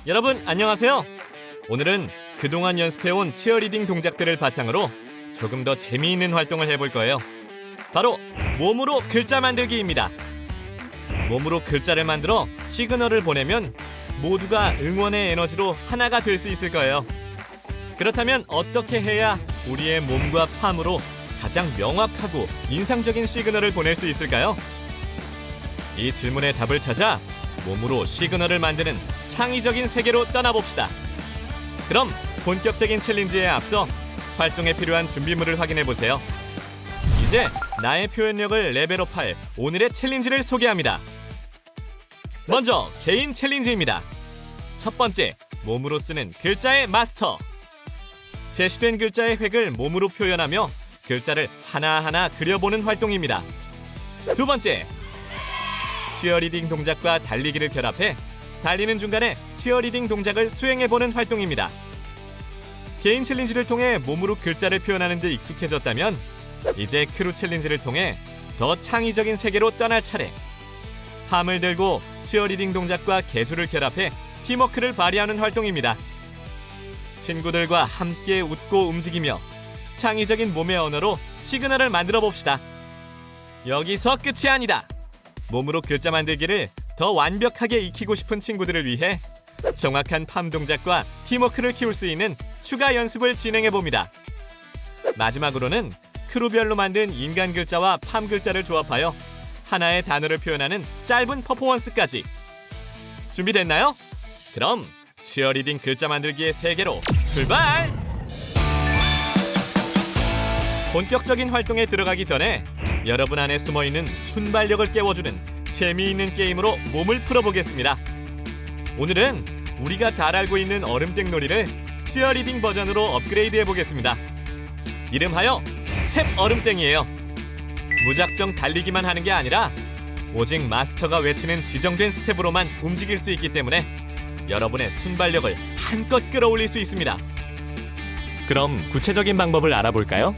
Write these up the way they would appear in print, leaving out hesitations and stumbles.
여러분 안녕하세요. 오늘은 그동안 연습해온 치어리딩 동작들을 바탕으로 조금 더 재미있는 활동을 해볼 거예요. 바로 몸으로 글자 만들기입니다. 몸으로 글자를 만들어 시그널을 보내면 모두가 응원의 에너지로 하나가 될 수 있을 거예요. 그렇다면 어떻게 해야 우리의 몸과 팜으로 가장 명확하고 인상적인 시그널을 보낼 수 있을까요? 이 질문의 답을 찾아 몸으로 시그널을 만드는 창의적인 세계로 떠나봅시다. 그럼 본격적인 챌린지에 앞서 활동에 필요한 준비물을 확인해보세요. 이제 나의 표현력을 레벨업할 오늘의 챌린지를 소개합니다. 먼저 개인 챌린지입니다. 첫 번째, 몸으로 쓰는 글자의 마스터. 제시된 글자의 획을 몸으로 표현하며 글자를 하나하나 그려보는 활동입니다. 두 번째, 치어리딩 동작과 달리기를 결합해 달리는 중간에 치어리딩 동작을 수행해보는 활동입니다. 개인 챌린지를 통해 몸으로 글자를 표현하는 데 익숙해졌다면 이제 크루 챌린지를 통해 더 창의적인 세계로 떠날 차례. 팜을 들고 치어리딩 동작과 개수를 결합해 팀워크를 발휘하는 활동입니다. 친구들과 함께 웃고 움직이며 창의적인 몸의 언어로 시그널을 만들어 봅시다. 여기서 끝이 아니다. 몸으로 글자 만들기를 더 완벽하게 익히고 싶은 친구들을 위해 정확한 팜 동작과 팀워크를 키울 수 있는 추가 연습을 진행해 봅니다. 마지막으로는 크루별로 만든 인간 글자와 팜 글자를 조합하여 하나의 단어를 표현하는 짧은 퍼포먼스까지. 준비됐나요? 그럼 치어리딩 글자 만들기의 세계로 출발! 본격적인 활동에 들어가기 전에 여러분 안에 숨어있는 순발력을 깨워주는 재미있는 게임으로 몸을 풀어보겠습니다. 오늘은 우리가 잘 알고 있는 얼음땡 놀이를 치어리딩 버전으로 업그레이드 해보겠습니다. 이름하여 스텝 얼음땡이에요. 무작정 달리기만 하는 게 아니라 오직 마스터가 외치는 지정된 스텝으로만 움직일 수 있기 때문에 여러분의 순발력을 한껏 끌어올릴 수 있습니다. 그럼 구체적인 방법을 알아볼까요?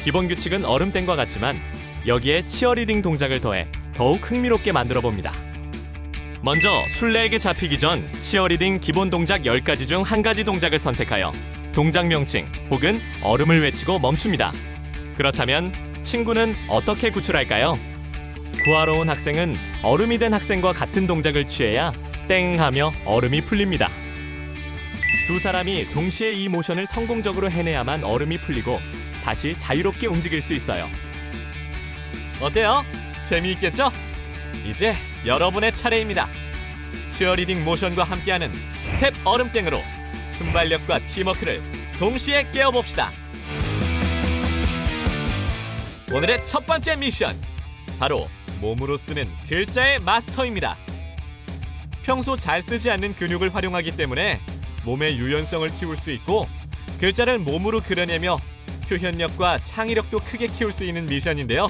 기본 규칙은 얼음땡과 같지만 여기에 치어리딩 동작을 더해 더욱 흥미롭게 만들어 봅니다. 먼저 술래에게 잡히기 전 치어리딩 기본 동작 10가지 중 한 가지 동작을 선택하여 동작 명칭 혹은 얼음을 외치고 멈춥니다. 그렇다면 친구는 어떻게 구출할까요? 구하러 온 학생은 얼음이 된 학생과 같은 동작을 취해야 땡 하며 얼음이 풀립니다. 두 사람이 동시에 이 모션을 성공적으로 해내야만 얼음이 풀리고 다시 자유롭게 움직일 수 있어요. 어때요? 재미있겠죠? 이제 여러분의 차례입니다. 치어리딩 모션과 함께하는 스텝 얼음땡으로 순발력과 팀워크를 동시에 깨워봅시다. 오늘의 첫 번째 미션, 바로 몸으로 쓰는 글자의 마스터입니다. 평소 잘 쓰지 않는 근육을 활용하기 때문에 몸의 유연성을 키울 수 있고 글자를 몸으로 그려내며 표현력과 창의력도 크게 키울 수 있는 미션인데요.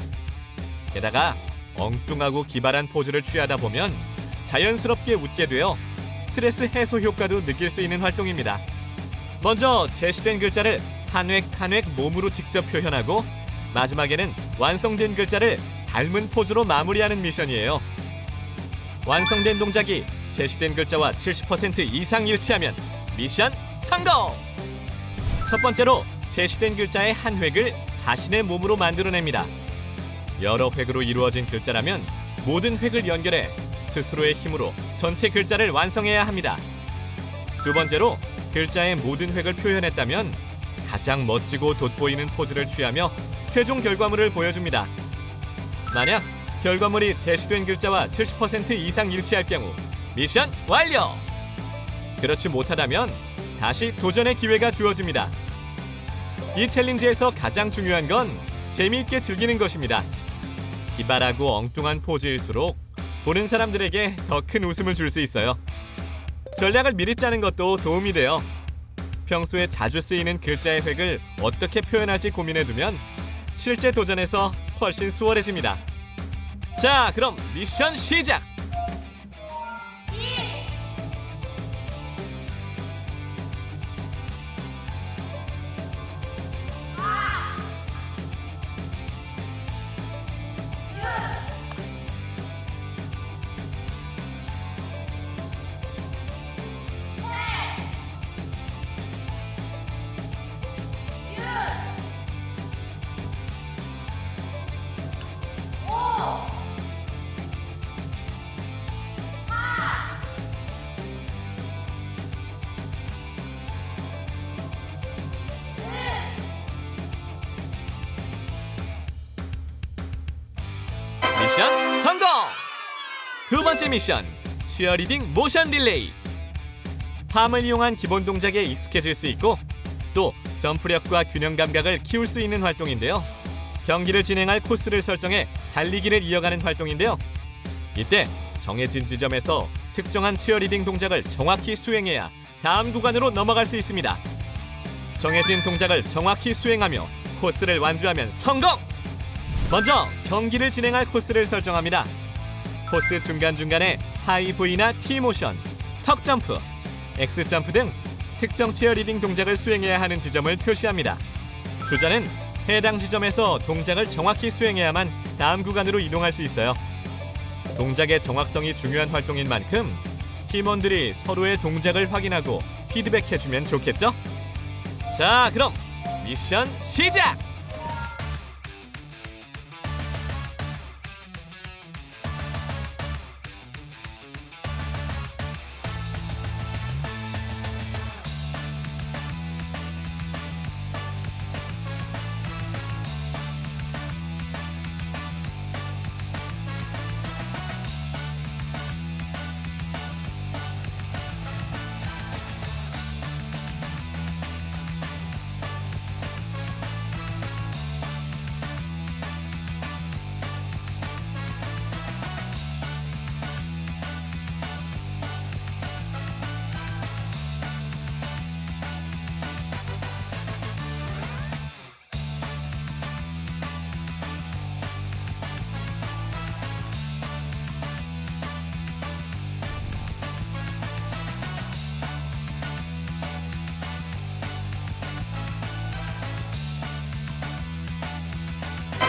게다가 엉뚱하고 기발한 포즈를 취하다 보면 자연스럽게 웃게 되어 스트레스 해소 효과도 느낄 수 있는 활동입니다. 먼저 제시된 글자를 한 획 한 획 몸으로 직접 표현하고 마지막에는 완성된 글자를 닮은 포즈로 마무리하는 미션이에요. 완성된 동작이 제시된 글자와 70% 이상 일치하면 미션 성공! 첫 번째로 제시된 글자의 한 획을 자신의 몸으로 만들어냅니다. 여러 획으로 이루어진 글자라면 모든 획을 연결해 스스로의 힘으로 전체 글자를 완성해야 합니다. 두 번째로 글자의 모든 획을 표현했다면 가장 멋지고 돋보이는 포즈를 취하며 최종 결과물을 보여줍니다. 만약 결과물이 제시된 글자와 70% 이상 일치할 경우 미션 완료! 그렇지 못하다면 다시 도전의 기회가 주어집니다. 이 챌린지에서 가장 중요한 건 재미있게 즐기는 것입니다. 기발하고 엉뚱한 포즈일수록 보는 사람들에게 더 큰 웃음을 줄 수 있어요. 전략을 미리 짜는 것도 도움이 돼요. 평소에 자주 쓰이는 글자의 획을 어떻게 표현할지 고민해두면 실제 도전에서 훨씬 수월해집니다. 자, 그럼 미션 시작! 성공! 두 번째 미션, 치어리딩 모션 릴레이. 팜을 이용한 기본 동작에 익숙해질 수 있고 또 점프력과 균형 감각을 키울 수 있는 활동인데요. 경기를 진행할 코스를 설정해 달리기를 이어가는 활동인데요. 이때 정해진 지점에서 특정한 치어리딩 동작을 정확히 수행해야 다음 구간으로 넘어갈 수 있습니다. 정해진 동작을 정확히 수행하며 코스를 완주하면 성공! 먼저 경기를 진행할 코스를 설정합니다. 코스 중간중간에 하이 V나 T 모션, 턱 점프, X 점프 등 특정 치어리딩 동작을 수행해야 하는 지점을 표시합니다. 주자는 해당 지점에서 동작을 정확히 수행해야만 다음 구간으로 이동할 수 있어요. 동작의 정확성이 중요한 활동인 만큼 팀원들이 서로의 동작을 확인하고 피드백해주면 좋겠죠? 자, 그럼 미션 시작!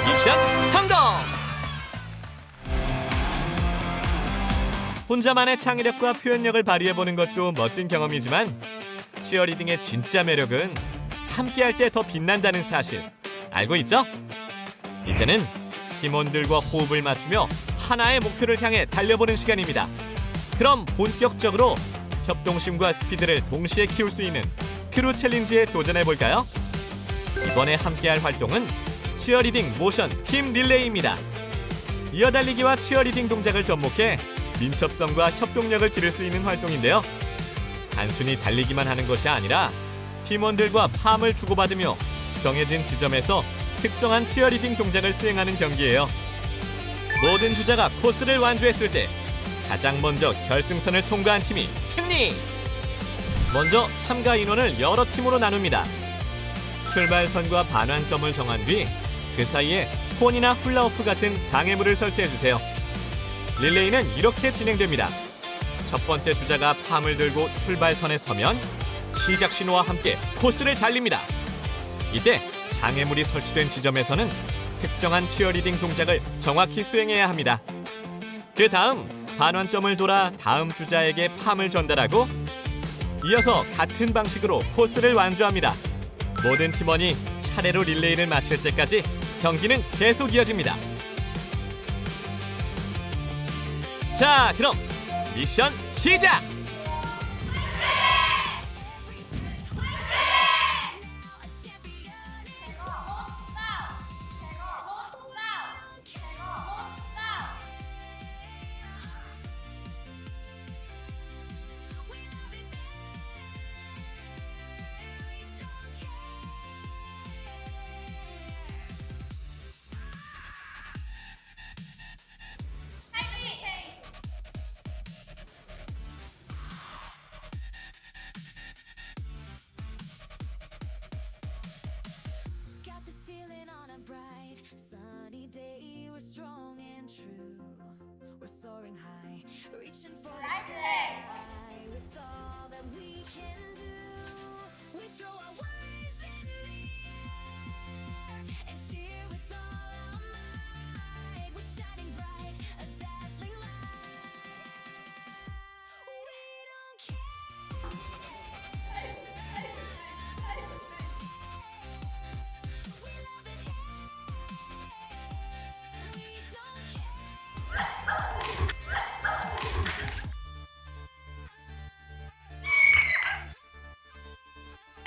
미션 성공! 혼자만의 창의력과 표현력을 발휘해보는 것도 멋진 경험이지만 치어리딩의 진짜 매력은 함께할 때 더 빛난다는 사실 알고 있죠? 이제는 팀원들과 호흡을 맞추며 하나의 목표를 향해 달려보는 시간입니다. 그럼 본격적으로 협동심과 스피드를 동시에 키울 수 있는 크루 챌린지에 도전해볼까요? 이번에 함께할 활동은 치어리딩 모션 팀 릴레이입니다. 이어달리기와 치어리딩 동작을 접목해 민첩성과 협동력을 기를 수 있는 활동인데요. 단순히 달리기만 하는 것이 아니라 팀원들과 팜을 주고받으며 정해진 지점에서 특정한 치어리딩 동작을 수행하는 경기예요. 모든 주자가 코스를 완주했을 때 가장 먼저 결승선을 통과한 팀이 승리! 먼저 참가 인원을 여러 팀으로 나눕니다. 출발선과 반환점을 정한 뒤 그 사이에 콘이나 훌라후프 같은 장애물을 설치해주세요. 릴레이는 이렇게 진행됩니다. 첫 번째 주자가 팜을 들고 출발선에 서면 시작 신호와 함께 코스를 달립니다. 이때 장애물이 설치된 지점에서는 특정한 치어리딩 동작을 정확히 수행해야 합니다. 그 다음 반환점을 돌아 다음 주자에게 팜을 전달하고 이어서 같은 방식으로 코스를 완주합니다. 모든 팀원이 차례로 릴레이를 마칠 때까지 경기는 계속 이어집니다. 자, 그럼 미션 시작! Got this feeling on a bright, sunny day. We're strong and true. We're soaring high, reaching for the sky. With all that we can do, we throw our worries in the air and cheer with all our might. We're shining bright, a dazzling light. We don't care.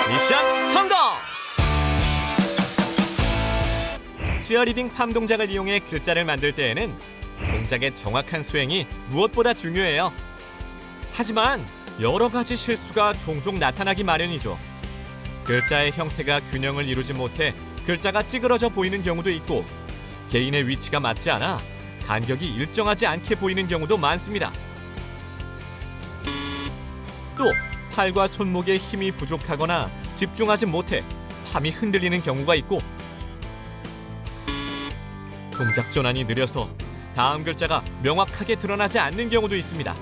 미션 성공! 치어리딩 팜 동작을 이용해 글자를 만들 때에는 동작의 정확한 수행이 무엇보다 중요해요. 하지만 여러 가지 실수가 종종 나타나기 마련이죠. 글자의 형태가 균형을 이루지 못해 글자가 찌그러져 보이는 경우도 있고, 개인의 위치가 맞지 않아 간격이 일정하지 않게 보이는 경우도 많습니다. 또 팔과 손목에 힘이 부족하거나 집중하지 못해 팜이 흔들리는 경우가 있고, 동작 전환이 느려서 다음 글자가 명확하게 드러나지 않는 경우도 있습니다.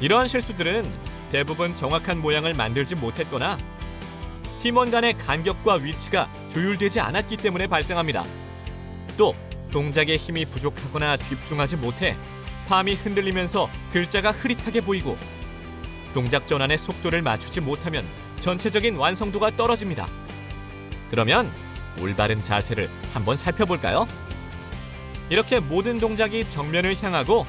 이러한 실수들은 대부분 정확한 모양을 만들지 못했거나 팀원 간의 간격과 위치가 조율되지 않았기 때문에 발생합니다. 또 동작에 힘이 부족하거나 집중하지 못해 팜이 흔들리면서 글자가 흐릿하게 보이고, 동작 전환의 속도를 맞추지 못하면 전체적인 완성도가 떨어집니다. 그러면 올바른 자세를 한번 살펴볼까요? 이렇게 모든 동작이 정면을 향하고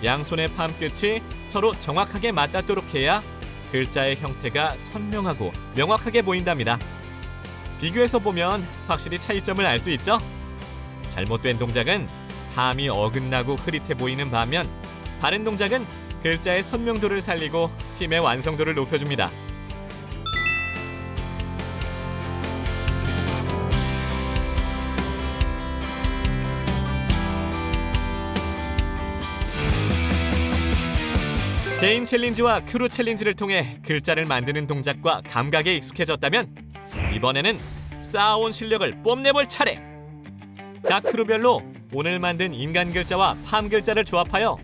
양손의 팜 끝이 서로 정확하게 맞닿도록 해야 글자의 형태가 선명하고 명확하게 보인답니다. 비교해서 보면 확실히 차이점을 알 수 있죠? 잘못된 동작은 팜이 어긋나고 흐릿해 보이는 반면, 바른 동작은 글자의 선명도를 살리고 팀의 완성도를 높여줍니다. 개인 챌린지와 크루 챌린지를 통해 글자를 만드는 동작과 감각에 익숙해졌다면, 이번에는 쌓아온 실력을 뽐내볼 차례! 각 크루별로 오늘 만든 인간 글자와 팜 글자를 조합하여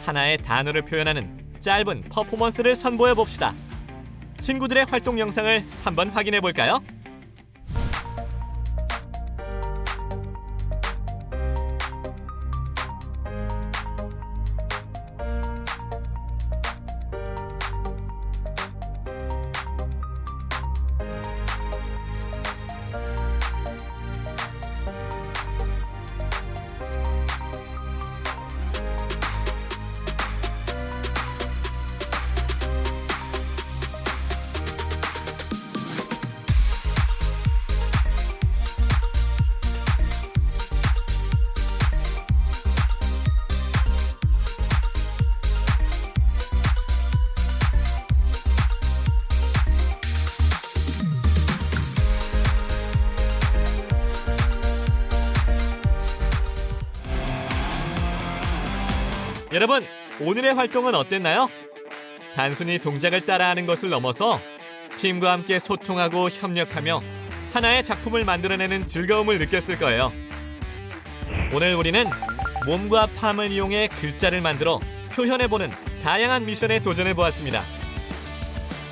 하나의 단어를 표현하는 짧은 퍼포먼스를 선보여 봅시다. 친구들의 활동 영상을 한번 확인해 볼까요? 여러분, 오늘의 활동은 어땠나요? 단순히 동작을 따라하는 것을 넘어서 팀과 함께 소통하고 협력하며 하나의 작품을 만들어내는 즐거움을 느꼈을 거예요. 오늘 우리는 몸과 팜을 이용해 글자를 만들어 표현해보는 다양한 미션에 도전해보았습니다.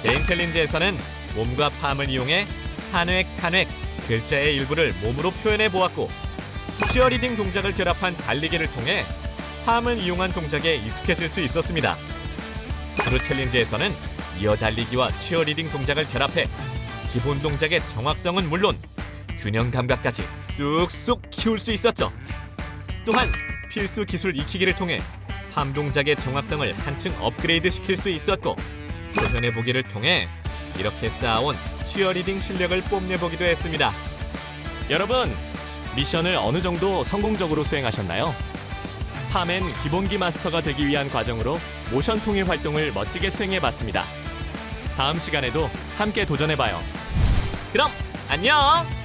개인 챌린지에서는 몸과 팜을 이용해 한 획 한 획 글자의 일부를 몸으로 표현해보았고, 치어리딩 동작을 결합한 달리기를 통해 팜을 이용한 동작에 익숙해질 수 있었습니다. 크루 챌린지에서는 이어달리기와 치어리딩 동작을 결합해 기본 동작의 정확성은 물론 균형 감각까지 쑥쑥 키울 수 있었죠. 또한 필수 기술 익히기를 통해 팜 동작의 정확성을 한층 업그레이드 시킬 수 있었고, 표현해보기를 통해 이렇게 쌓아온 치어리딩 실력을 뽐내보기도 했습니다. 여러분, 미션을 어느 정도 성공적으로 수행하셨나요? 팜엔 기본기 마스터가 되기 위한 과정으로 모션 통일 활동을 멋지게 수행해봤습니다. 다음 시간에도 함께 도전해봐요. 그럼 안녕!